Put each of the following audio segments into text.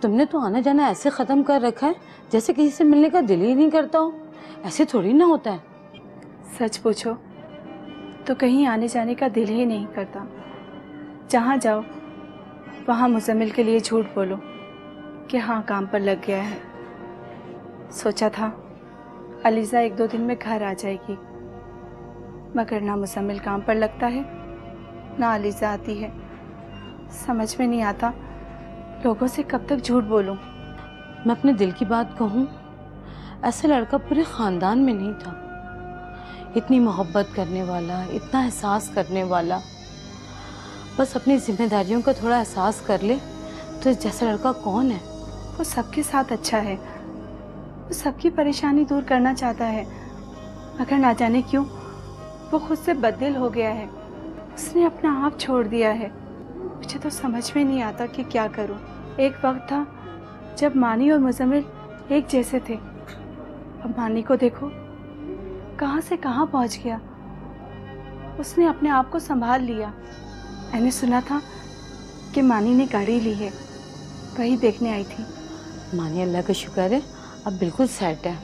तुमने तो आना जाना ऐसे ख़त्म कर रखा है जैसे किसी से मिलने का दिल ही नहीं करता हो। ऐसे थोड़ी ना होता है। सच पूछो तो कहीं आने जाने का दिल ही नहीं करता। जहाँ जाओ वहाँ मुज़म्मिल के लिए झूठ बोलो कि हाँ काम पर लग गया है। सोचा था अलीज़ा 1-2 दिन में घर आ जाएगी, मगर ना मुज़म्मिल काम पर लगता है ना अलीज़ा आती है। समझ में नहीं आता लोगों से कब तक झूठ बोलूं। मैं अपने दिल की बात कहूँ, ऐसा लड़का पूरे ख़ानदान में नहीं था। इतनी मोहब्बत करने वाला, इतना एहसास करने वाला। बस अपनी जिम्मेदारियों का थोड़ा एहसास कर ले तो इस जैसा लड़का कौन है। वो सबके साथ अच्छा है, वो सबकी परेशानी दूर करना चाहता है, मगर ना जाने क्यों वो खुद से बददिल हो गया है। उसने अपना आप छोड़ दिया है। मुझे तो समझ में नहीं आता कि क्या करूं। एक वक्त था जब मानी और मुज़म्मिल एक जैसे थे। अब मानी को देखो कहाँ से कहाँ पहुँच गया। उसने अपने आप को संभाल लिया। मैंने सुना था कि मानी ने गाड़ी ली है, वही देखने आई थी। मानी अल्लाह का शुक्र है अब बिल्कुल सेट है।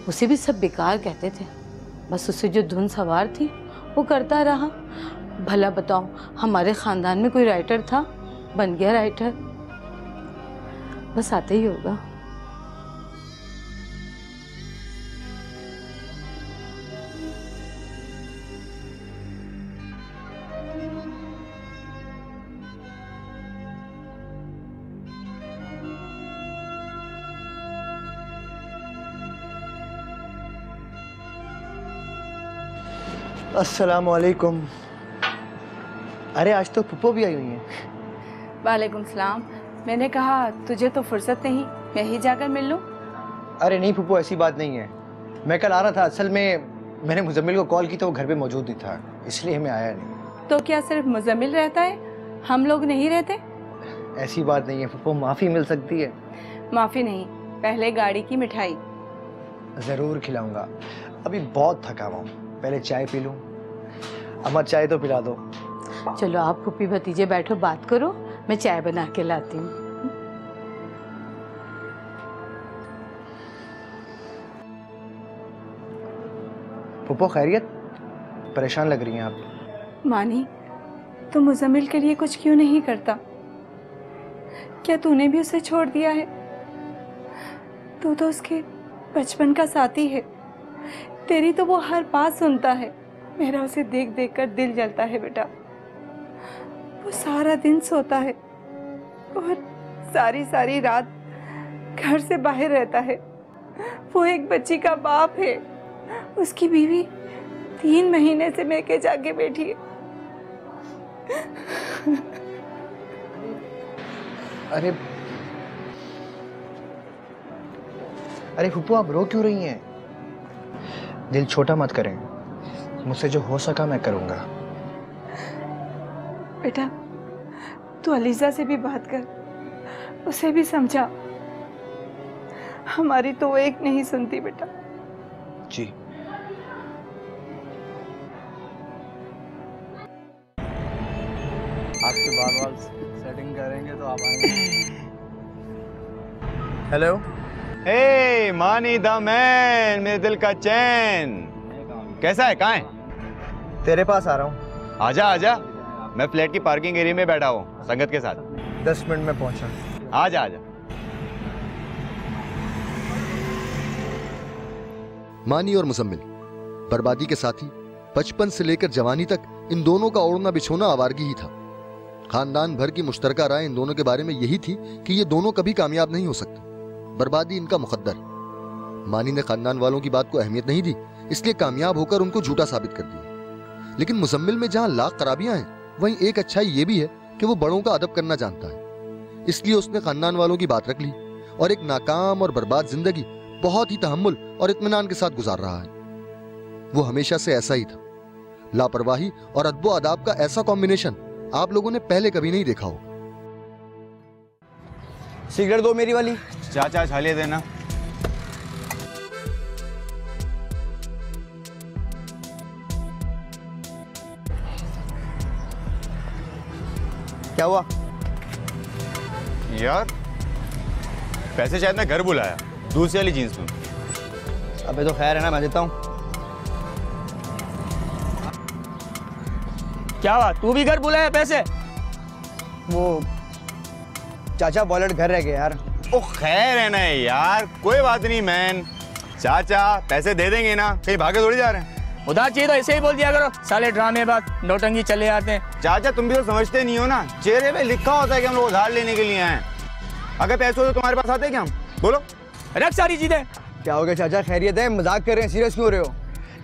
उसे भी सब बेकार कहते थे, बस उससे जो धुन सवार थी वो करता रहा। भला बताओ हमारे ख़ानदान में कोई राइटर था, बन गया राइटर। बस आते ही होगा। अस्सलाम वालेकुम। अरे आज तो पुप्पो भी आई हुई हैं। वालेकुम सलाम। मैंने कहा तुझे तो फुर्सत नहीं, मैं ही जाकर मिल लूं। अरे नहीं पुप्पो, ऐसी बात नहीं है। मैं कल आ रहा था, असल में मैंने मुज़म्मिल को कॉल की तो वो घर पे मौजूद नहीं था, इसलिए मैं आया नहीं। तो क्या सिर्फ मुज़म्मिल रहता है, हम लोग नहीं रहते? ऐसी बात नहीं है पुप्पो, माफ़ी मिल सकती है। माफ़ी नहीं, पहले गाड़ी की मिठाई। ज़रूर खिलाऊंगा। अभी बहुत थका हुआ हूँ, पहले चाय पी लूँ। अम्मा चाय तो पिला दो। चलो आप फूफी भतीजे बैठो, बात करो, मैं चाय बना के लाती हूँ। पुप्पो खैरियत? परेशान लग रही हैं आप। मानी तो मुज़म्मिल के लिए कुछ क्यों नहीं करता? क्या तूने भी उसे छोड़ दिया है? तू तो उसके बचपन का साथी है, तेरी तो वो हर बात सुनता है। मेरा उसे देख देख कर दिल जलता है बेटा। वो सारा दिन सोता है और सारी सारी रात घर से बाहर रहता है। वो एक बच्ची का बाप है, उसकी बीवी 3 महीने से मैके जाके बैठी है। अरे फुप्पो आप रो क्यों रही हैं? दिल छोटा मत करें, मुझसे जो हो सका मैं करूंगा। बेटा तू अलीज़ा से भी बात कर, उसे भी समझा। हमारी तो वो एक नहीं सुनती बेटा। जी। आपके बाल सेटिंग करेंगे तो आप आएंगे। हेलो। हे मानी द मैन, मेरे दिल का चैन, कैसा है? कहाँ है? तेरे पास आ रहा हूँ। आजा आजा, मैं फ्लैट की पार्किंग एरिया में बैठा हूँ संगत के साथ। 10 मिनट में पहुंचा। आजा आजा। मानी और मुज़म्मिल बर्बादी के साथी, बचपन से लेकर जवानी तक इन दोनों का ओढ़ना बिछोना आवारगी ही था। खानदान भर की मुश्तरका राय इन दोनों के बारे में यही थी कि ये दोनों कभी कामयाब नहीं हो सकते, बर्बादी इनका मुकद्दर। मानी ने खानदान वालों की बात को अहमियत नहीं दी, इसलिए कामयाब होकर उनको झूठा साबित कर दिया। लेकिन मुज़म्मिल में जहां लाख खराबियां हैं, वहीं एक अच्छाई ये भी है कि वो बड़ों का अदब करना जानता है। इसलिए उसने खानदान वालों की बात रख ली और एक नाकाम और बर्बाद जिंदगी बहुत ही तहम्मुल और इत्मीनान के साथ गुजार रहा है। वो हमेशा से ऐसा ही था। लापरवाही और अदब अदाब का ऐसा कॉम्बिनेशन आप लोगों ने पहले कभी नहीं देखा हो। सिगरेट दो मेरी वाली। चाचा छाले देना। क्या हुआ? यार पैसे शायद मैं घर बुलाया, दूसरी वाली जीन्स में। अबे तो खैर है ना, मैं देता हूँ। क्या बात, तू भी घर बुलाया पैसे? वो चाचा वॉलेट घर रह गया यार। ओ खैर है ना यार, कोई बात नहीं मैन। चाचा पैसे दे देंगे ना, कहीं भागे थोड़ी जा रहे हैं। उधार चाहिए तो ऐसे ही बोल दिया करो, साले ड्रामेबाज नौटंकी चले आते हैं। चाचा तुम भी तो समझते नहीं हो ना, चेहरे पे लिखा होता है कि हम लोग उधार लेने के लिए आए। अगर पैसे हो तो तुम्हारे पास आते क्या हम? बोलो। रख सारी चीजें। क्या हो गया चाचा, खैरियत है? मजाक कर रहे हैं, सीरियस क्यों हो रहे हो?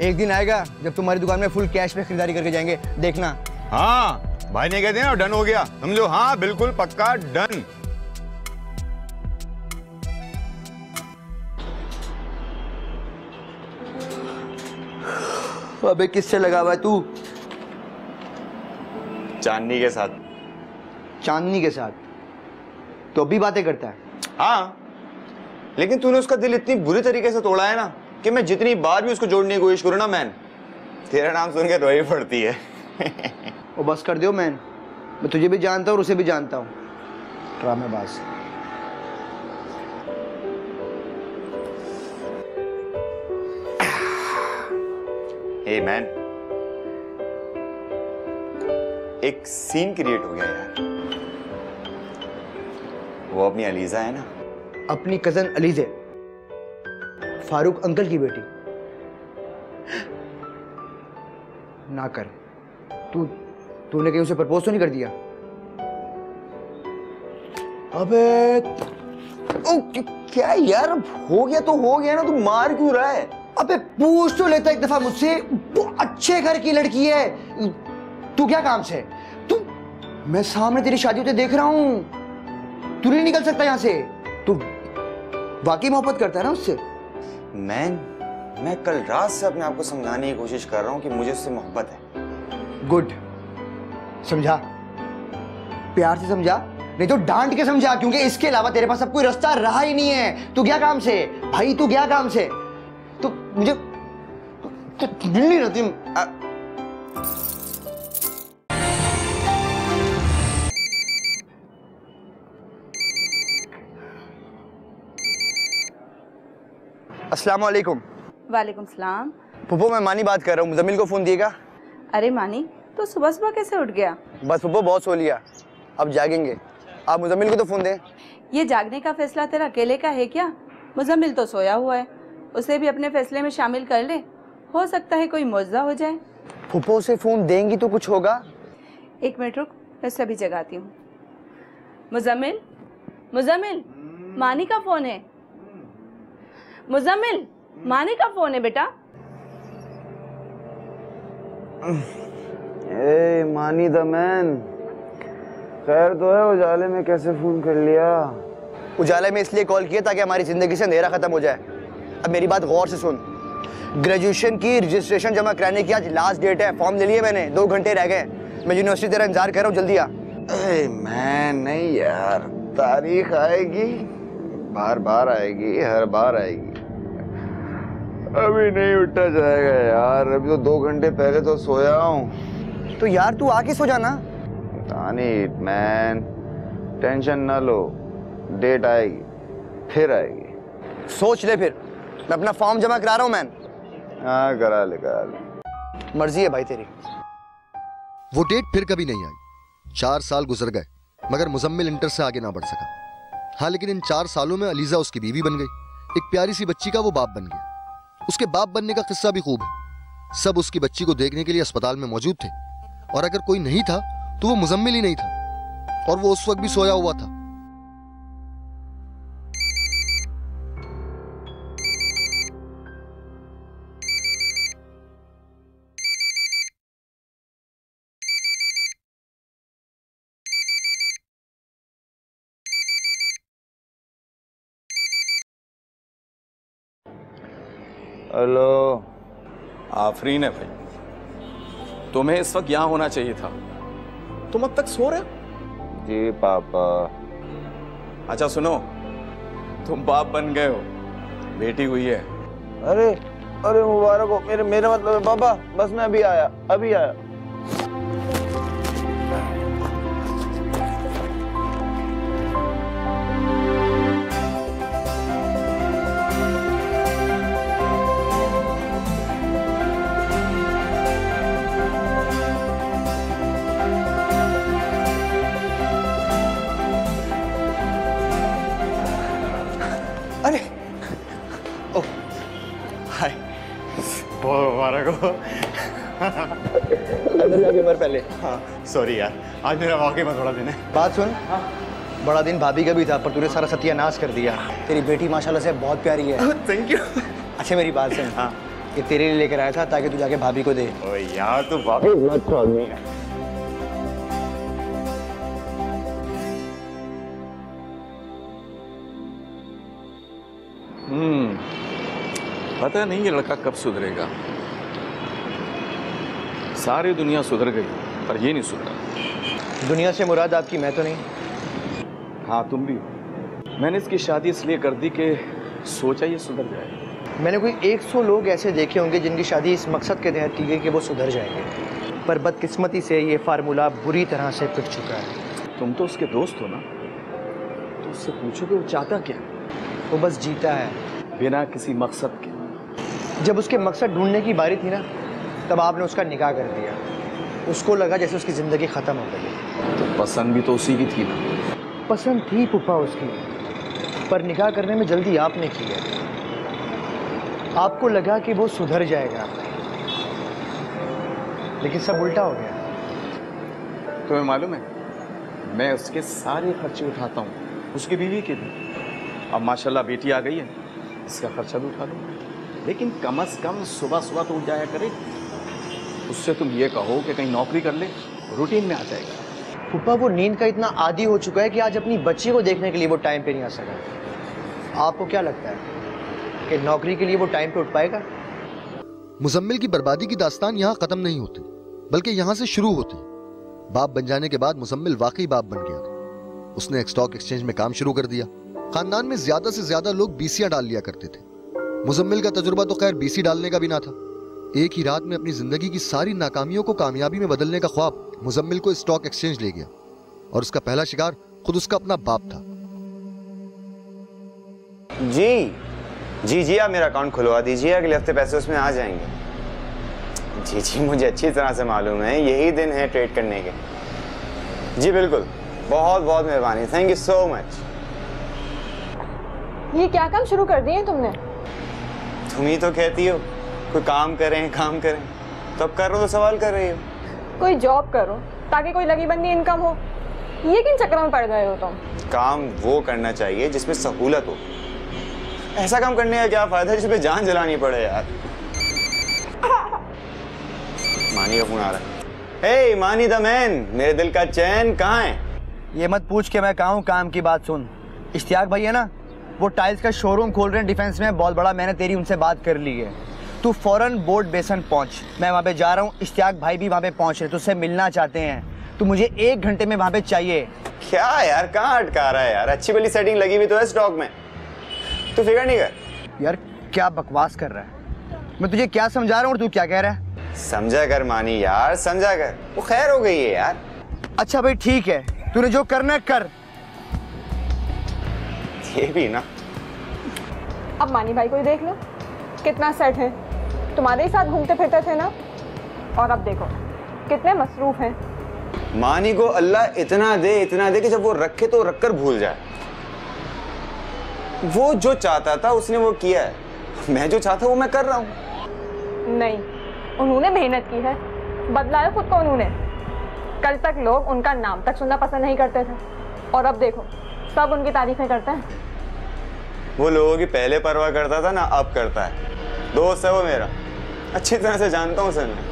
एक दिन आएगा जब तुम्हारी दुकान में फुल कैश में खरीदारी करके जाएंगे, देखना। हाँ भाई ने कहते हैं ना डन हो गया, समझो। हाँ बिल्कुल पक्का डन। अबे किससे लगा हुआ है तू? चांदनी के साथ। चांदनी के साथ? तो भी बातें करता है? हाँ, लेकिन तूने उसका दिल इतनी बुरी तरीके से तोड़ा है ना कि मैं जितनी बार भी उसको जोड़ने की कोशिश करूँ ना मैन, तेरा नाम सुन के रोई पड़ती है। वो बस कर दो मैन, मैं तुझे भी जानता हूँ और उसे भी जानता हूँ, ड्रामेबाज। हे मैन, एक सीन क्रिएट हो गया यार। वो अपनी अलीजा है ना, अपनी कजन अलीजे, फारूक अंकल की बेटी। ना कर, तूने कहीं उसे प्रपोज तो नहीं कर दिया? अबे ओ, क्या यार, हो गया तो हो गया ना, तू मार क्यों रहा है? अबे पूछ तो लेता एक दफा मुझसे, वो अच्छे घर की लड़की है, तू क्या काम से? तू, मैं सामने तेरी शादी होते देख रहा हूं, तू नहीं निकल सकता यहां से। तू वाकई मोहब्बत करता है ना उससे? मैं कल रात से अपने आप को समझाने की कोशिश कर रहा हूं कि मुझे उससे मोहब्बत है। गुड, समझा, प्यार से समझा, नहीं तो डांट के समझा, क्योंकि इसके अलावा तेरे पास अब कोई रास्ता रहा ही नहीं है। तू क्या काम से भाई, तू क्या काम से? तो मुझे मिल नहीं रहती। अस्सलाम वालेकुम। वालेकुम सलाम। पुप्पो, मैं मानी बात कर रहा हूँ, मुजम्मिल को फोन दिएगा। अरे मानी, तो सुबह सुबह कैसे उठ गया? बस पुप्पो, बहुत सो लिया, अब जागेंगे। आप मुजम्मिल को तो फोन दें। ये जागने का फैसला तेरा अकेले का है क्या? मुजम्मिल तो सोया हुआ है, उसे भी अपने फैसले में शामिल कर ले, हो सकता है कोई मौजज़ा हो जाए। पुप्पो से फोन देंगी तो कुछ होगा। एक मिनट रुक, मैं सभी जगाती हूँ। मुजम्मिल, मुजम्मिल, मानी का फोन है। मुजम्मिल, मानी का फोन है बेटा। ए मानी द मैन, खैर तो है? उजाले में कैसे फोन कर लिया? उजाले में इसलिए कॉल किया ताकि हमारी जिंदगी से अंधेरा खत्म हो जाए। अब मेरी बात गौर से सुन, ग्रेजुएशन की रजिस्ट्रेशन जमा कराने की आज लास्ट डेट है। फॉर्म ले लिए मैंने, 2 घंटे रह गए। मैं यूनिवर्सिटी तेरा इंतजार कर रहा हूँ, जल्दी आ। मैं नहीं यार, तारीख आएगी, बार बार आएगी, हर बार आएगी, अभी नहीं उठा जाएगा यार। अभी तो 2 घंटे पहले तो सोया हूँ। तो यार तू आके सो जाना। मैन, टेंशन ना लो, डेट आएगी, फिर आएगी। सोच ले फिर, मैं अपना फॉर्म जमा करा रहा हूँ मैन। हाँ करा ले। मर्जी है भाई तेरी। वो डेट फिर कभी नहीं आई। 4 साल गुजर गए मगर मुजम्मिल इंटर से आगे ना बढ़ सका। हाँ, लेकिन इन 4 सालों में अलीजा उसकी बीवी बन गई, एक प्यारी सी बच्ची का वो बाप बन गया। उसके बाप बनने का किस्सा भी खूब है। सब उसकी बच्ची को देखने के लिए अस्पताल में मौजूद थे, और अगर कोई नहीं था तो वो मुजम्मिल ही नहीं था, और वो उस वक्त भी सोया हुआ था। हेलो। आफरीन है भाई, तुम्हें इस वक्त यहां होना चाहिए था, तुम अब तक सो रहे हो। जी पापा। अच्छा सुनो, तुम बाप बन गए हो, बेटी हुई है। अरे अरे मुबारक हो। मेरा मतलब है पापा, बस मैं अभी आया। अरे ओह हाय, बहुत मुबारक हो। अंदर जाके मर पहले। हाँ सॉरी यार, आज मेरा वाकई में थोड़ा दिन है। बात सुन, बड़ा दिन भाभी का भी था, पर तूने सारा सत्यानाश कर दिया। तेरी बेटी माशाल्लाह से बहुत प्यारी है। Thank you. अच्छा मेरी बात सुन, हाँ ये तेरे लिए लेकर आया था ताकि तू जाके भाभी को दे। ओ यार तू वाकई बहुत अच्छा आदमी है। पता नहीं ये लड़का कब सुधरेगा। सारी दुनिया सुधर गई पर ये नहीं सुधरा। दुनिया से मुराद आपकी मैं तो नहीं। हाँ तुम भी हो। मैंने इसकी शादी इसलिए कर दी कि सोचा ये सुधर जाए। मैंने कोई 100 लोग ऐसे देखे होंगे जिनकी शादी इस मकसद के तहत की गई कि वो सुधर जाएंगे, पर बदकिस्मती से ये फार्मूला बुरी तरह से पिट चुका है। तुम तो उसके दोस्त हो ना, तो उससे पूछो कि वो चाहता क्या। वो बस जीता है बिना किसी मकसद के। जब उसके मकसद ढूंढने की बारी थी ना, तब आपने उसका निकाह कर दिया। उसको लगा जैसे उसकी ज़िंदगी ख़त्म हो गई। तो पसंद भी तो उसी की थी ना। पसंद थी पुप्पा उसकी, पर निकाह करने में जल्दी आपने की है। आपको लगा कि वो सुधर जाएगा, लेकिन सब उल्टा हो गया। तुम्हें मालूम है, मैं उसके सारे खर्चे उठाता हूँ, उसकी बीवी के भी। अब माशाल्लाह बेटी आ गई है, इसका खर्चा भी उठा लूँगा। लेकिन कम से कम सुबह सुबह तो उठ जाया करे। उससे तुम ये कहो कि कहीं नौकरी कर ले, रूटीन में आ जाएगा। पुप्पा वो नींद का इतना आदी हो चुका है कि आज अपनी बच्ची को देखने के लिए वो टाइम पे नहीं आ सका। आपको क्या लगता है कि नौकरी के लिए वो टाइम पे उठ पाएगा? मुजम्मिल की बर्बादी की दास्तान यहाँ खत्म नहीं होती, बल्कि यहाँ से शुरू होती। बाप बन जाने के बाद मुजम्मिल वाकई बाप बन गया। उसने एक स्टॉक एक्सचेंज में काम शुरू कर दिया। खानदान में ज्यादा से ज्यादा लोग बीसियां डाल लिया करते थे। मुजम्मिल का तजुर्बा तो खैर बीसी डालने का भी ना था। एक ही रात में अपनी जिंदगी की सारी नाकामियों को कामयाबी में बदलने का ख्वाब मुजम्मिल को स्टॉक एक्सचेंज ले गया, और उसका पहला शिकार खुद उसका अपना बाप था। जी जी जी, आप मेरा अकाउंट खुलवा दीजिए, अगले हफ्ते पैसे उसमें आ जाएंगे। जी जी, मुझे अच्छी तरह से मालूम है, यही दिन है ट्रेड करने के। जी बिल्कुल, बहुत बहुत मेहरबानी, थैंक यू सो मच। ये क्या काम शुरू कर दिए तुमने? तुम ही तो कहती हो कोई काम करें काम करें, तो अब कर रहे हो तो सवाल कर रही हो। कोई जॉब करो ताकि कोई लगी बंदी इनकम हो। ये किन चक्करों में पड़ गए हो तुम? काम वो करना चाहिए जिसमें सहूलत हो। ऐसा काम करने का क्या फायदा जिसमें जान जलानी पड़े यार। मानी का फोन आ रहा है। हे मानी द मैन, मेरे दिल का चैन कहाँ है? ये मत पूछ के मैं कहाँ हूँ, काम की बात सुन। इश्तियाक भाई है ना, वो टाइल्स का शोरूम खोल रहे हैं डिफेंस में, बहुत बड़ा। मैंने तेरी उनसे बात कर ली है। तू फौरन बोर्ड बेसन पहुंच। मैं वहाँ पे जा रहा हूँ, इश्तियाक भाई भी वहाँ पे पहुँच रहे, तुझसे मिलना चाहते हैं। तू मुझे 1 घंटे में वहाँ पे चाहिए। क्या यार, कहाँ अटका रहा है यार? अच्छी वाली सेटिंग लगी हुई तो है स्टॉक में, तू फिक्र नहीं कर। यार क्या बकवास कर रहा है? मैं तुझे क्या समझा रहा हूँ और तू क्या कह रहा है? समझा कर मानी यार, समझा कर। वो खैर हो गई है यार। अच्छा भाई ठीक है, तूने जो करना है कर। ये भी ना। अब मानी भाई को ही देख लो, कितना सेट है। तुम्हारे ही साथ घूमते फिरते थे ना, और अब देखो कितने मसरूफ हैं। मानी को अल्लाह इतना दे कि जब वो रखे तो रखकर भूल जाए। वो जो चाहता था उसने वो किया है, मैं जो चाहता वो मैं कर रहा हूँ। नहीं, उन्होंने मेहनत की है, बदलाया खुद को उन्होंने। कल तक लोग उनका नाम तक सुनना पसंद नहीं करते थे, और अब देखो सब उनकी तारीफें करते हैं। वो लोगों की पहले परवाह करता था ना, अब करता है। दोस्त है वो मेरा, अच्छी तरह से जानता हूँ सर मैं।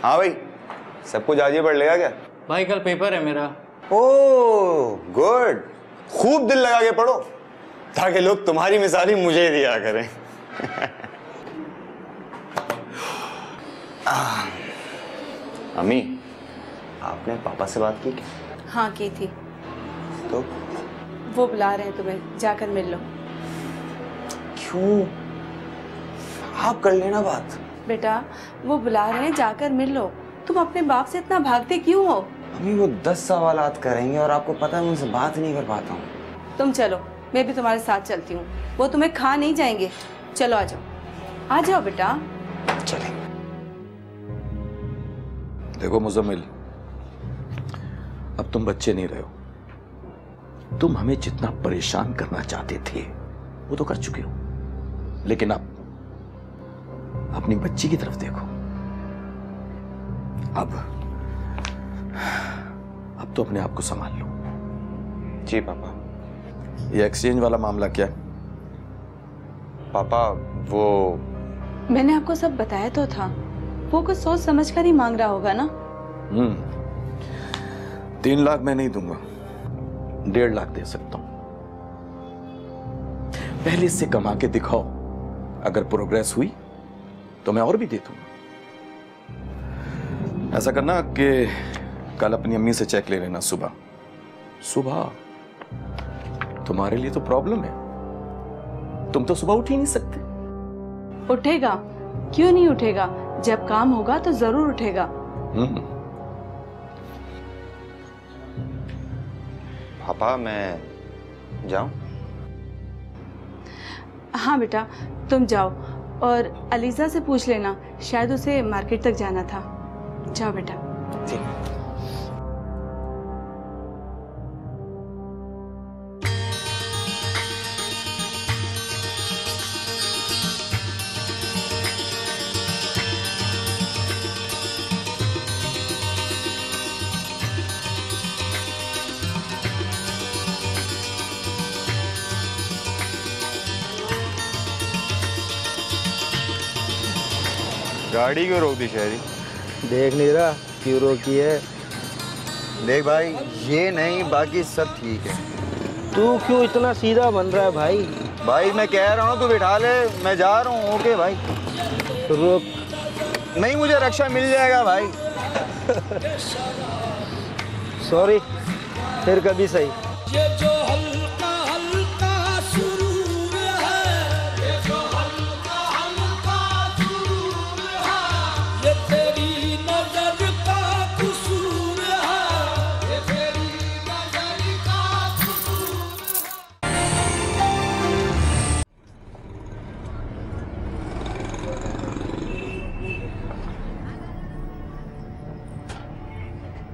हाँ भाई, सब कुछ आज ही पढ़ लेगा क्या? भाई कल पेपर है मेरा। ओह गुड, खूब दिल लगा के पढ़ो ताकि लोग तुम्हारी मिसाल ही मुझे दिया करें। अम्मी, आपने पापा से बात की क्या? हाँ की थी। तो वो बुला रहे हैं तुम्हें, जाकर मिल लो। क्यों? आप कर लेना बात। बेटा वो बुला रहे हैं, जाकर मिल लो। तुम अपने बाप से इतना भागते क्यों हो? अम्मी वो 10 सवालात करेंगे और आपको पता है मैं उनसे बात नहीं कर पाता हूँ। तुम चलो, मैं भी तुम्हारे साथ चलती हूँ। वो तुम्हें खा नहीं जाएंगे। चलो आ जाओ, आ जाओ बेटा। चले। देखो मुजम्मिल, अब तुम बच्चे नहीं रहे हो। तुम हमें जितना परेशान करना चाहते थे वो तो कर चुके हो, लेकिन अब अपनी बच्ची की तरफ देखो। अब तो अपने आप को संभाल लो। जी पापा। ये एक्सचेंज वाला मामला क्या है? पापा वो मैंने आपको सब बताया तो था, वो कुछ सोच समझ कर ही मांग रहा होगा ना। 3 लाख मैं नहीं दूंगा, 1.5 लाख दे सकता हूं। पहले इससे कमा के दिखाओ, अगर प्रोग्रेस हुई तो मैं और भी दे दूंगा। ऐसा करना कि कल अपनी अम्मी से चेक ले लेना सुबह। तुम्हारे लिए तो प्रॉब्लम है, तुम तो सुबह उठ ही नहीं सकते। उठेगा, क्यों नहीं उठेगा? जब काम होगा तो जरूर उठेगा। पापा मैं जाऊं? हाँ बेटा तुम जाओ, और अलीजा से पूछ लेना, शायद उसे मार्केट तक जाना था। जाओ बेटा। ठीक। गाड़ी क्यों रोक दी शहरी? देख नहीं रहा क्यों रोकी है? देख भाई, ये नहीं, बाकी सब ठीक है। तू क्यों इतना सीधा बन रहा है भाई? भाई मैं कह रहा हूँ तू बिठा ले, मैं जा रहा हूँ। ओके भाई रोक। नहीं, मुझे रक्षा मिल जाएगा भाई। सॉरी, फिर कभी सही। ये जो हल्का हल्का सुरूर है, ये जो हल्का हल्का सुरूर है, ये तेरी नजर का कसूर है, ये तेरी नजर का कसूर है।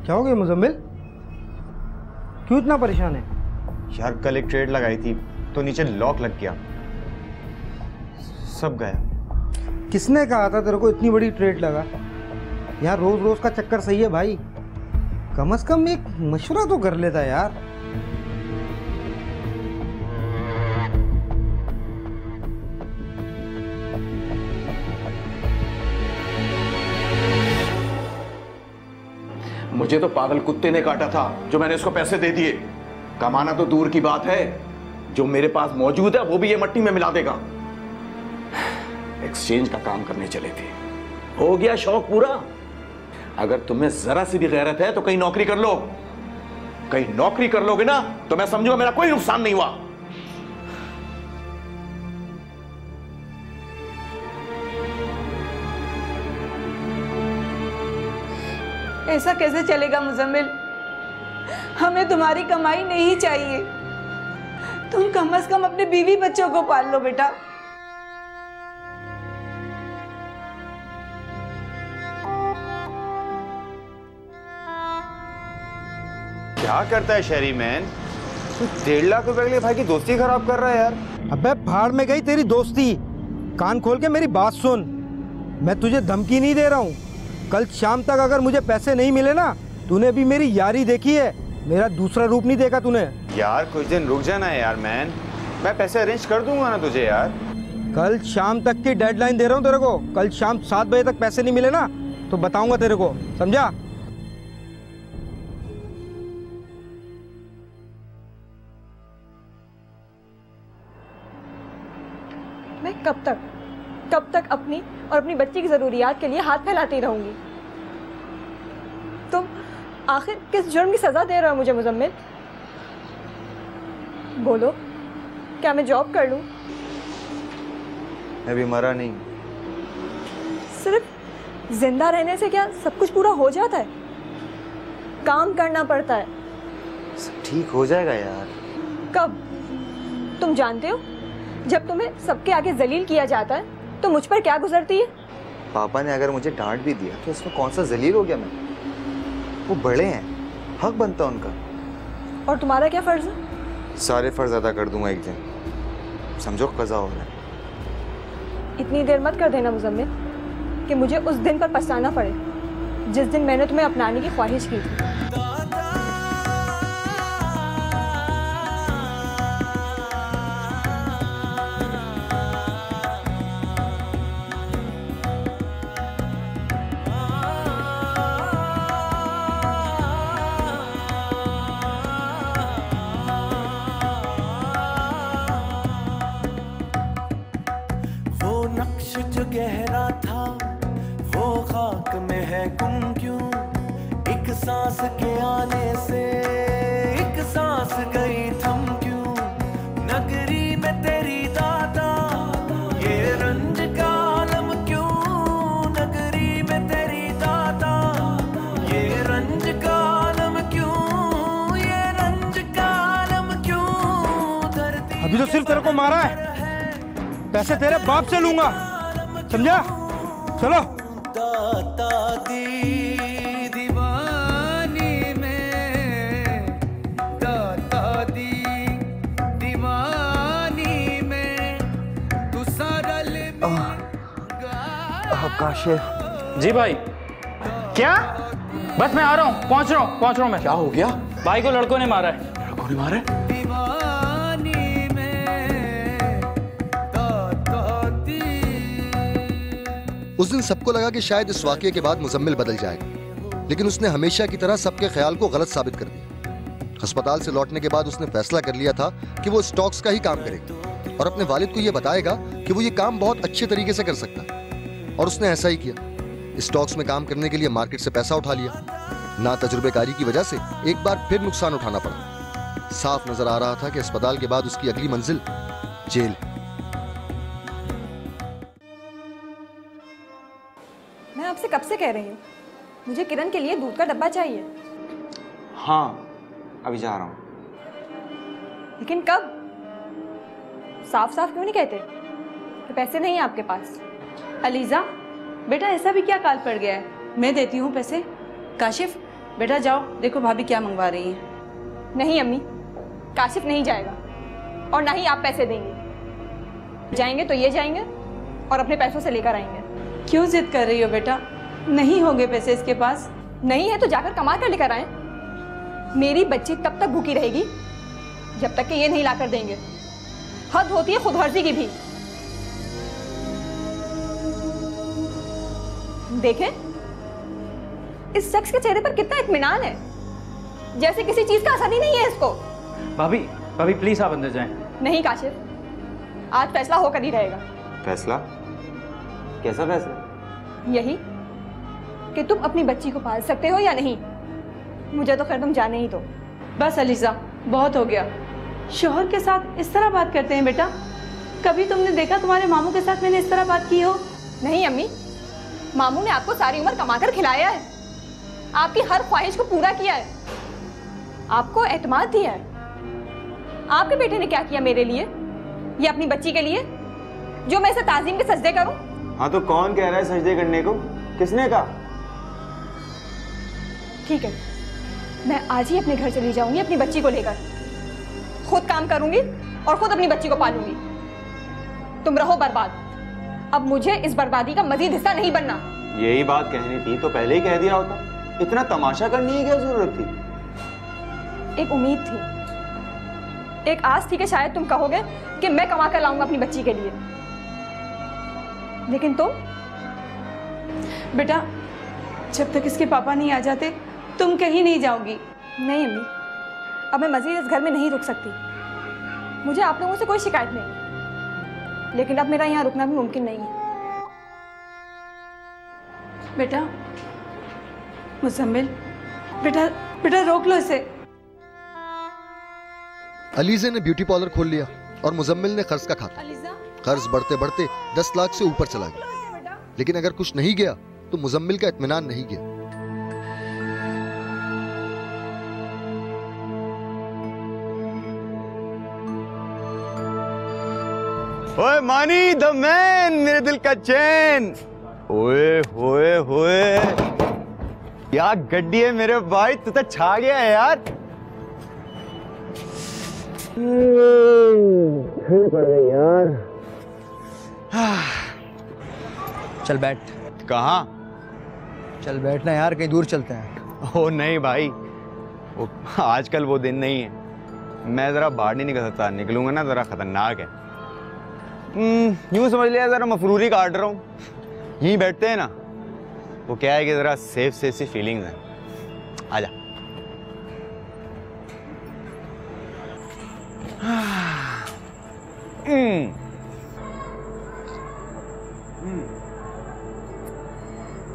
क्या हो गया मुजम्मिल? क्यों इतना परेशान है? यार कल एक ट्रेड लगाई थी तो नीचे लॉक लग गया, सब गया। किसने कहा था तेरे को इतनी बड़ी ट्रेड लगा? यार रोज रोज का चक्कर सही है भाई, कम से कम एक मशवरा तो कर लेता यार। मुझे तो पागल कुत्ते ने काटा था जो मैंने इसको पैसे दे दिए। कमाना तो दूर की बात है, जो मेरे पास मौजूद है वो भी ये मट्टी में मिला देगा। एक्सचेंज का काम करने चले थे, हो गया शौक पूरा। अगर तुम्हें जरा सी भी गैरत है तो कहीं नौकरी कर लो। कहीं नौकरी कर लोगे ना तो मैं समझूंगा मेरा कोई नुकसान नहीं हुआ। ऐसा कैसे चलेगा मुजम्मिल? हमें तुम्हारी कमाई नहीं चाहिए। तुम कम से कम अपने बीवी बच्चों को पाल लो बेटा। क्या करता है शहरी मैन? तू 1.5 लाख रुपए के लिए भाई की दोस्ती खराब कर रहा है यार। अबे भाड़ में गई तेरी दोस्ती। कान खोल के मेरी बात सुन, मैं तुझे धमकी नहीं दे रहा हूँ। कल शाम तक अगर मुझे पैसे नहीं मिले ना, तूने भी मेरी यारी देखी है, मेरा दूसरा रूप नहीं देखा तूने। यार कुछ दिन रुक जाना यार मैन, मैं पैसे अरेंज कर दूंगा ना तुझे यार। कल शाम तक की डेडलाइन दे रहा हूँ तेरे को। कल शाम 7 बजे तक पैसे नहीं मिले ना तो बताऊंगा तेरे को, समझा? मैं कब तक अपनी और अपनी बच्ची की ज़रूरियात के लिए हाथ फैलाती रहूंगी? तुम आखिर किस जुर्म की सज़ा दे रहे हो मुझे मुजम्मिल? बोलो, क्या मैं जॉब कर लूं? मैं भी मरा नहीं। सिर्फ जिंदा रहने से क्या सब कुछ पूरा हो जाता है? काम करना पड़ता है। सब ठीक हो जाएगा यार। कब? तुम जानते हो जब तुम्हें सबके आगे जलील किया जाता है तो मुझ पर क्या गुजरती है? पापा ने अगर मुझे डांट भी दिया तो इसमें कौन सा जलील हो गया मैं? वो बड़े हैं, हक बनता है उनका। और तुम्हारा क्या फर्ज है? सारे फर्ज अदा कर दूंगा एक दिन, समझो कज़ा हो रहा है। इतनी देर मत कर देना मुजम्मिल कि मुझे उस दिन पर पछताना पड़े जिस दिन मैंने तुम्हें अपनाने की ख्वाहिश की थी। जो गहरा था वो खाक में है गुम क्यों, एक सांस के आने से एक सांस गई थम क्यों, नगरी में तेरी दादा ये रंज का आलम क्यों, नगरी में तेरी दादा ये रंज का आलम क्यों, ये रंज का आलम क्यों। अभी तो सिर्फ तेरे को मारा है, पैसे तेरे बाप से लूंगा, समझा? चलो। दीवानी में दीवानी में तू सरल काशिफ। जी भाई। क्या? बस मैं आ रहा हूँ, पहुँच रहा हूँ मैं। क्या हो गया? भाई को लड़कों ने मारा है। लड़कों ने मारा है? उस दिन सबको लगा कि शायद इस वाकये के बाद मुजम्मिल बदल जाएगा, लेकिन उसने हमेशा की तरह सबके ख्याल को गलत साबित कर दिया। अस्पताल से लौटने के बाद उसने फैसला कर लिया था कि वो स्टॉक्स का ही काम करेगा और अपने वालिद को यह बताएगा कि वो ये काम बहुत अच्छे तरीके से कर सकता है, और उसने ऐसा ही किया। स्टॉक्स में काम करने के लिए मार्केट से पैसा उठा लिया। ना तजुर्बेकारी की वजह से एक बार फिर नुकसान उठाना पड़ा। साफ नजर आ रहा था कि अस्पताल के बाद उसकी अगली मंजिल जेल। मैं आपसे कब से कह रही हूँ मुझे किरण के लिए दूध का डब्बा चाहिए। हाँ अभी जा रहा हूँ। लेकिन कब? साफ साफ क्यों नहीं कहते कि पैसे नहीं है आपके पास? अलीजा बेटा ऐसा भी क्या काल पड़ गया है, मैं देती हूँ पैसे। काशिफ बेटा जाओ, देखो भाभी क्या मंगवा रही हैं। नहीं अम्मी, काशिफ नहीं जाएगा और ना ही आप पैसे देंगे। जाएंगे तो ये जाएंगे और अपने पैसों से लेकर आएंगे। क्यों जिद कर रही हो बेटा, नहीं होंगे पैसे इसके पास। नहीं है तो जाकर कमा कर लेकर आए। मेरी बच्ची तब तक भूखी रहेगी जब तक कि ये नहीं लाकर देंगे। हद होती है खुदगर्जी की भी। देखें इस शख्स के चेहरे पर कितना इत्मीनान है, जैसे किसी चीज का असर ही नहीं है इसको। भाभी प्लीज आप अंदर जाएं। नहीं काशिफ, आज फैसला होकर ही रहेगा। फैसला? कैसा फैसला? यही कि तुम अपनी बच्ची को पाल सकते हो या नहीं। मुझे तो खैर तुम जाने ही दो। बस अलीजा बहुत हो गया, शोहर के साथ इस तरह बात करते हैं बेटा। कभी तुमने देखा तुम्हारे मामू के साथ मैंने इस तरह बात की हो? नहीं अम्मी, मामू ने आपको सारी उम्र कमाकर खिलाया है, आपकी हर ख्वाहिश को पूरा किया है, आपको एतमाद दिया है। आपके बेटे ने क्या किया मेरे लिए या अपनी बच्ची के लिए जो मैं इसे ताजीम के सजदे करूं? हाँ तो कौन कह रहा है सजदे करने को? किसने कहा? ठीक है, मैं आज ही अपने घर चली जाऊंगी अपनी बच्ची को लेकर। खुद काम करूंगी और खुद अपनी बच्ची को पालूंगी। तुम रहो बर्बाद, अब मुझे इस बर्बादी का मजीद हिस्सा नहीं बनना। यही बात कहनी थी तो पहले ही कह दिया होता। इतना तमाशा करने की क्या जरूरत थी? एक उम्मीद थी, एक आस थी कि शायद तुम कहोगे कि मैं कमा कर लाऊंगा अपनी बच्ची के लिए। लेकिन तुम? बेटा जब तक इसके पापा नहीं आ जाते तुम कहीं नहीं जाओगी। नहीं अम्मी, अब मैं मजीद इस घर में नहीं रुक सकती। मुझे आप लोगों से कोई शिकायत नहीं, लेकिन अब मेरा यहाँ रुकना भी मुमकिन नहीं है। बेटा मुजम्मिल, बेटा रोक लो इसे। अलीज़ा ने ब्यूटी पार्लर खोल लिया और मुजम्मिल ने कर्ज का खाता। कर्ज बढ़ते बढ़ते 10 लाख से ऊपर चला गया, लेकिन अगर कुछ नहीं गया तो मुजम्मिल का इत्मीनान नहीं गया। ओए मानी द मैन, मेरे दिल का चैन। ओए होए होए, क्या गड्डी है मेरे भाई, तू तो छा गया है यार। पड़ गई यार। चल बैठ। कहाँ? चल बैठना यार, कहीं दूर चलते हैं। ओ नहीं भाई, वो आजकल वो दिन नहीं है। मैं जरा बाहर नहीं निकल सकता, निकलूंगा ना जरा खतरनाक है। यूं समझ लिया जरा मफरूरी काट रहा हूँ। यहीं बैठते हैं ना, वो क्या है कि जरा सेफ सेफ सी फीलिंग्स हैं। आजा।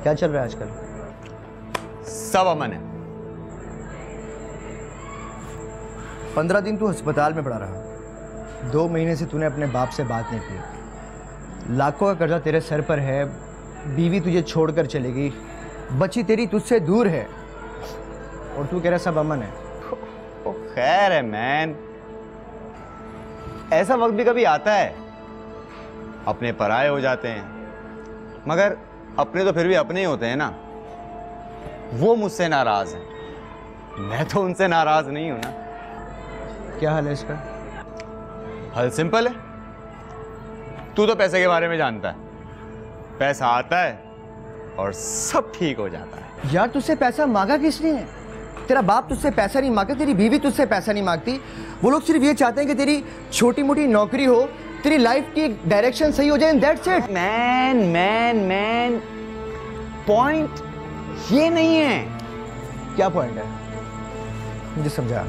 क्या चल रहा है आजकल? सब अमन है। 15 दिन तू अस्पताल में पड़ा रहा। 2 महीने से तूने अपने बाप से बात नहीं की। लाखों का कर्जा तेरे सर पर है, बीवी तुझे छोड़कर चलेगी, बच्ची तेरी तुझसे दूर है, और तू कह रहा सब अमन है। ओ खैर है मैन, ऐसा वक्त भी कभी आता है, अपने पराये हो जाते हैं, मगर अपने तो फिर भी अपने ही होते हैं ना। वो मुझसे नाराज हैं, मैं तो उनसे नाराज नहीं हूं ना। क्या हाल है इसका? हल सिंपल है, तू तो पैसे के बारे में जानता है। पैसा आता है और सब ठीक हो जाता है। यार तुझसे पैसा मांगा किसने है? तेरा बाप तुझसे पैसा नहीं मांगता, तेरी बीवी तुझसे पैसा नहीं मांगती। वो लोग सिर्फ ये चाहते हैं कि तेरी छोटी मोटी नौकरी हो, तेरी लाइफ की डायरेक्शन सही हो जाए, and that's it. Man point ये नहीं है। क्या पॉइंट है? मुझे समझा।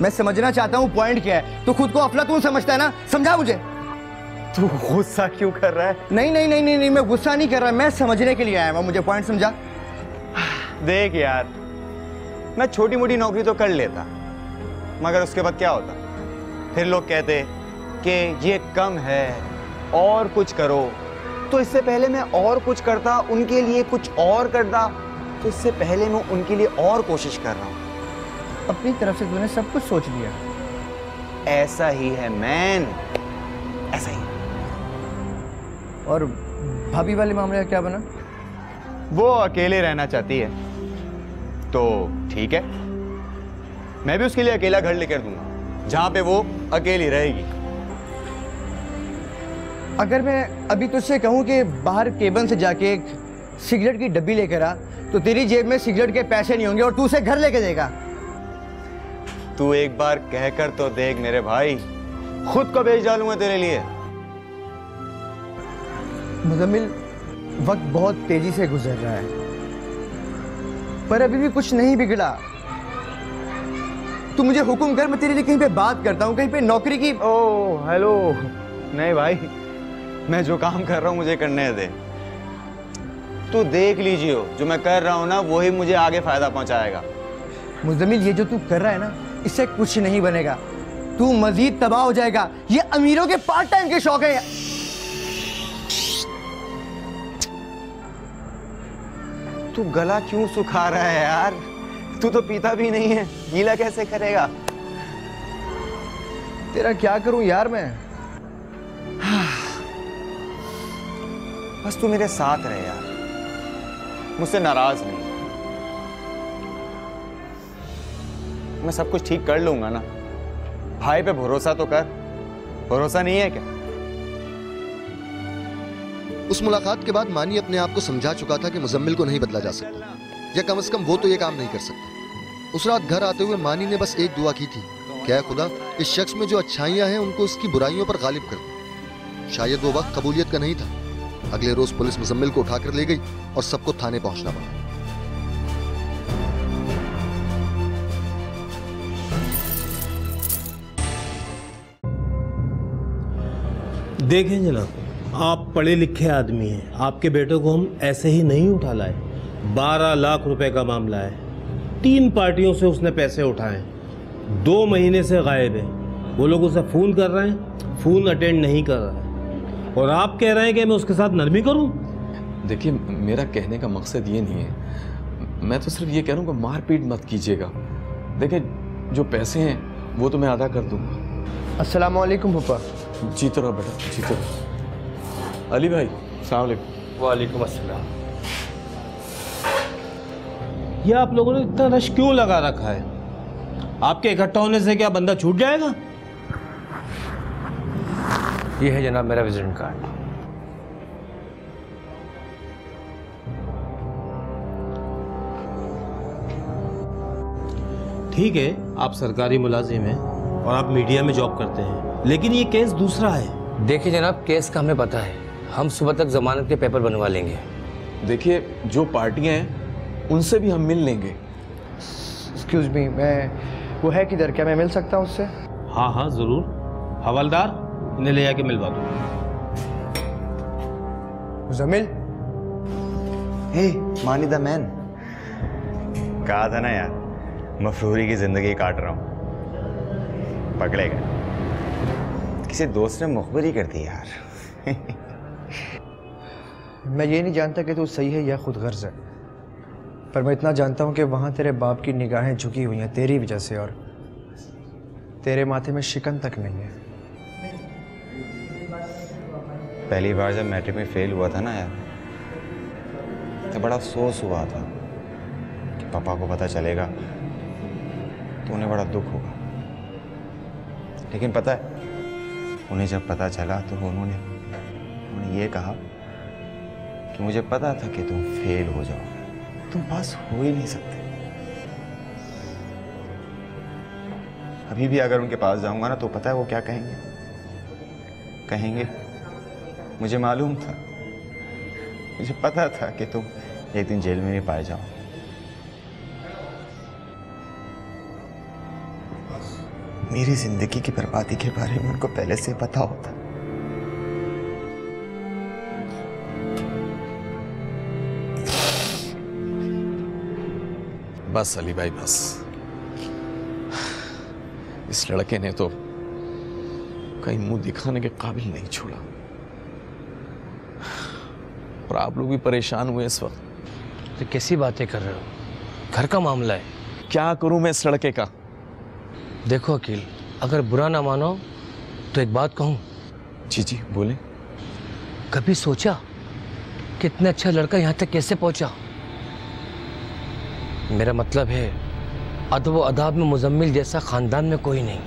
मैं समझना चाहता हूँ पॉइंट क्या है। तू खुद को अफलातून समझता है ना, समझा मुझे। तू गुस्सा क्यों कर रहा है? नहीं, मैं गुस्सा नहीं कर रहा, मैं समझने के लिए आया हूँ। मुझे पॉइंट समझा। देख यार, मैं छोटी मोटी नौकरी तो कर लेता, मगर उसके बाद क्या होता? फिर लोग कहते कि ये कम है और कुछ करो। तो इससे पहले मैं और कुछ करता, उनके लिए कुछ और करता। तो इससे पहले मैं उनके लिए और कोशिश कर रहा हूँ। अपनी तरफ से तूने सब कुछ सोच लिया। ऐसा ही है मैन, ऐसा ही। और भाभी वाले मामले का क्या बना? वो अकेले रहना चाहती है, तो ठीक है, मैं भी उसके लिए अकेला घर लेकर दूंगा जहां पे वो अकेली रहेगी। अगर मैं अभी तुझसे कहूं कि बाहर केबल से जाके एक सिगरेट की डब्बी लेकर आ, तो तेरी जेब में सिगरेट के पैसे नहीं होंगे और तू उसे घर लेके देगा। तू एक बार कहकर तो देख मेरे भाई, खुद को बेच डालूंगा तेरे लिए। मुजम्मिल, वक्त बहुत तेजी से गुजर रहा है, पर अभी भी कुछ नहीं बिगड़ा। तू मुझे हुक्म कर, मैं तेरे लिए कहीं पे बात करता हूँ, कहीं पे नौकरी की। Oh hello. नहीं भाई, मैं जो काम कर रहा हूँ मुझे करने दे। तू देख लीजिए, जो मैं कर रहा हूँ ना, वही मुझे आगे फायदा पहुंचाएगा। मुजम्मिल, ये जो तू कर रहा है ना, इससे कुछ नहीं बनेगा। तू मजीद तबाह हो जाएगा। ये अमीरों के पार्ट टाइम के शौक है। तू गला क्यों सुखा रहा है यार? तू तो पीता भी नहीं है, गीला कैसे करेगा? तेरा क्या करूं यार मैं? बस तू मेरे साथ रहे यार, मुझसे नाराज नहीं। मैं सब कुछ ठीक कर लूंगा ना। भाई पे भरोसा तो कर। भरोसा नहीं है क्या? उस मुलाकात के बाद मानी अपने आप को समझा चुका था कि मुजम्मिल को नहीं बदला जा सकता, या कम से कम वो तो ये काम नहीं कर सकता। उस रात घर आते हुए मानी ने बस एक दुआ की थी, क्या खुदा इस शख्स में जो अच्छाइयां हैं उनको उसकी बुराइयों पर गालिब कर दो। शायद वो वक्त कबूलियत का नहीं था। अगले रोज पुलिस मुजम्मिल को उठाकर ले गई और सबको थाने पहुंचना पड़ा। देखें जनाब, आप पढ़े लिखे आदमी हैं, आपके बेटे को हम ऐसे ही नहीं उठा लाए। 12 लाख रुपए का मामला है। 3 पार्टियों से उसने पैसे उठाए, 2 महीने से गायब है। वो लोग उसे फ़ोन कर रहे हैं, फ़ोन अटेंड नहीं कर रहा है, और आप कह रहे हैं कि मैं उसके साथ नरमी करूं? देखिए, मेरा कहने का मकसद ये नहीं है। मैं तो सिर्फ ये कह रहा हूँ कि मारपीट मत कीजिएगा। देखिए, जो पैसे हैं वो तो मैं अदा कर दूंगा। अस्सलाम वालेकुम पापा। जीते रहो बेटा, जीते रहो। अली भाई, अस्सलाम वालेकुम। वालेकुम अस्सलाम। ये आप लोगों ने इतना रश क्यों लगा रखा है? आपके इकट्ठा होने से क्या बंदा छूट जाएगा? ये है जनाब मेरा विजिटिंग कार्ड। ठीक है, आप सरकारी मुलाजिम हैं और आप मीडिया में जॉब करते हैं, लेकिन ये केस दूसरा है। देखिए जनाब, केस का हमें पता है, हम सुबह तक जमानत के पेपर बनवा लेंगे। देखिए, जो पार्टियां हैं उनसे भी हम मिल लेंगे। एक्सक्यूज मी, मैं वो है किधर, क्या मैं मिल सकता हूँ उससे? हाँ हाँ जरूर। हवलदार, इन्हें ले जाके मिलवा दो। मुजम्मिल, हे मानी द मैन, कहा था ना यार, मफरूरी की जिंदगी काट रहा हूं। पकड़ेगा। किसी दोस्त ने मुखबरी कर दी यार। मैं ये नहीं जानता कि तू सही है या खुद गर्ज है, पर मैं इतना जानता हूँ कि वहाँ तेरे बाप की निगाहें झुकी हुई हैं तेरी वजह से, और तेरे माथे में शिकन तक नहीं है। पहली बार जब मैट्रिक में फेल हुआ था ना यार, तो बड़ा अफसोस हुआ था कि पापा को पता चलेगा तो उन्हें बड़ा दुख होगा। लेकिन पता है, उन्हें जब पता चला तो उन्होंने ये कहा कि मुझे पता था कि तुम फेल हो जाओगे, तुम पास हो ही नहीं सकते। अभी भी अगर उनके पास जाऊंगा ना तो पता है वो क्या कहेंगे, मुझे मालूम था, मुझे पता था कि तुम एक दिन जेल में भी पाए जाओ। मेरी जिंदगी की बर्बादी के बारे में उनको पहले से पता होता। बस अली भाई, बस। इस लड़के ने तो कहीं मुंह दिखाने के काबिल नहीं छोड़ा, और आप लोग भी परेशान हुए इस वक्त। तो कैसी बातें कर रहे हो? घर का मामला है। क्या करूं मैं इस लड़के का? देखो अकील, अगर बुरा ना मानो तो एक बात कहूं। जी जी बोले। कभी सोचा कि इतना अच्छा लड़का यहाँ तक कैसे पहुंचा? मेरा मतलब है, अदब व अदाब में मुजम्मिल जैसा खानदान में कोई नहीं।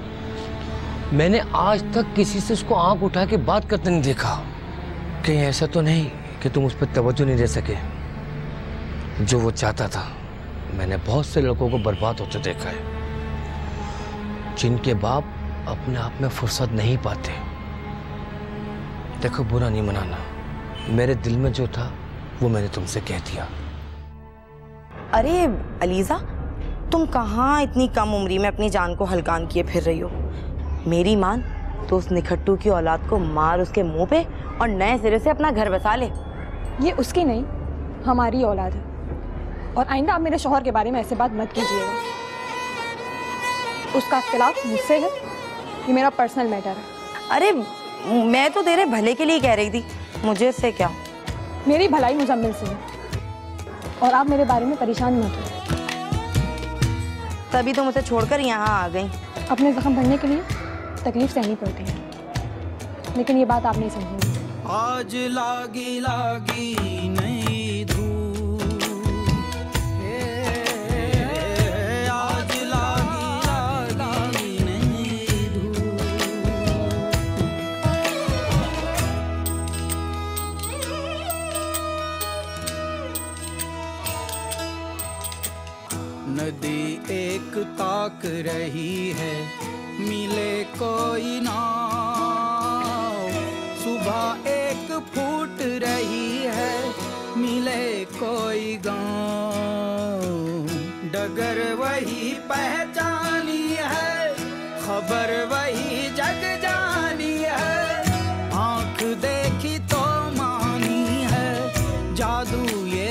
मैंने आज तक किसी से उसको आंख उठा के बात करते नहीं देखा। कहीं ऐसा तो नहीं कि तुम उस पर तवज्जो नहीं दे सके? जो वो चाहता था, मैंने बहुत से लड़कों को बर्बाद होते देखा है, जिनके बाप अपने आप में फुर्सत नहीं पाते। देखो, बुरा नहीं मनाना, मेरे दिल में जो था वो मैंने तुमसे कह दिया। अरे अलीज़ा, तुम कहाँ इतनी कम उम्री में अपनी जान को हलकान किए फिर रही हो? मेरी मान तो उस निखट्टू की औलाद को मार उसके मुंह पे और नए सिरे से अपना घर बसा ले। ये उसकी नहीं, हमारी औलाद है, और आइंदा आप मेरे शौहर के बारे में ऐसे बात मत कीजिएगा। उसका इख्तिलाफ मुझसे है, ये मेरा पर्सनल मैटर है। अरे मैं तो तेरे भले के लिए कह रही थी, मुझे इससे क्या? मेरी भलाई मुजम्मिल से है, और आप मेरे बारे में परेशान मत हो। तभी तो मुझे छोड़कर यहाँ आ गई। अपने जख्म भरने के लिए तकलीफ सहनी पड़ती है, लेकिन ये बात आप नहीं समझेंगे। आज लागी लागी नहीं धूप, आज लागी लागी नहीं धूप। नदी एक ताक रही है, मिले कोई नाव। सुबह एक फूट रही है, मिले कोई गाँव। डगर वही पहचानी है, खबर वही जग जानी है। आँख देखी तो मानी है, जादू ये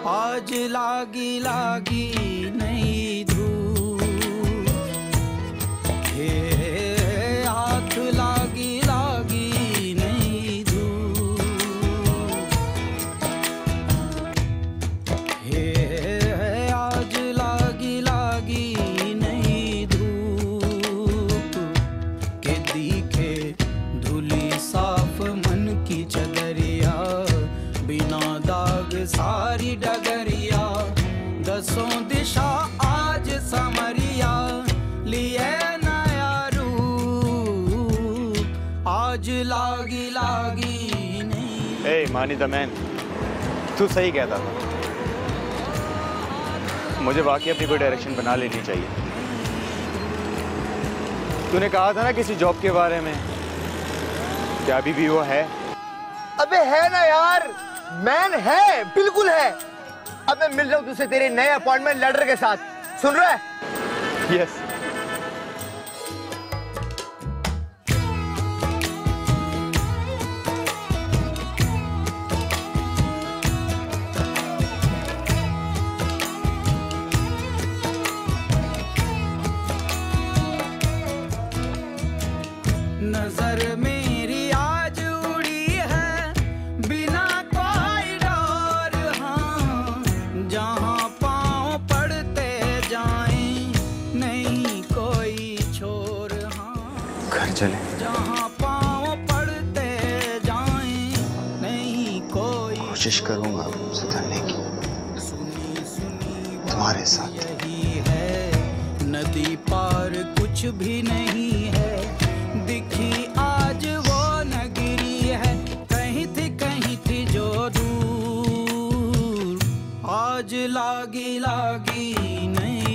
आज लागी लागी नहीं धूप, हे हाथ लागी लागी नहीं धूप, हे आज लागी लागी नहीं धूप। के दिखे धुली साफ मन की चदरिया, बिना दाग सारी डगरिया, दसों दिशा आज समरिया, लिए नया रूप, आज लागी लागी नहीं। ए मानी द मैन, तू सही कहता था, मुझे वाकई अपनी कोई डायरेक्शन बना लेनी चाहिए। तूने कहा था ना किसी जॉब के बारे में, क्या अभी भी वो है? अबे है ना यार, मैन है, बिल्कुल है। अब मैं मिल रहा हूँ तुझसे तेरे नए अपॉइंटमेंट लेटर के साथ, सुन रहा है? यस। नजर मेरी आज उड़ी है बिना कोई डर, हाँ जहाँ पाँव पड़ते जाएं नहीं कोई छोर, हाँ घर चले, जहाँ पाँव पड़ते जाएं नहीं कोई। कोशिश करूंगा सुधरने की तुम्हारे साथ। है नदी पार कुछ भी नहीं है, दिखी आज वो नगरी है, कहीं थी जो दूर, आज लागी लागी नहीं।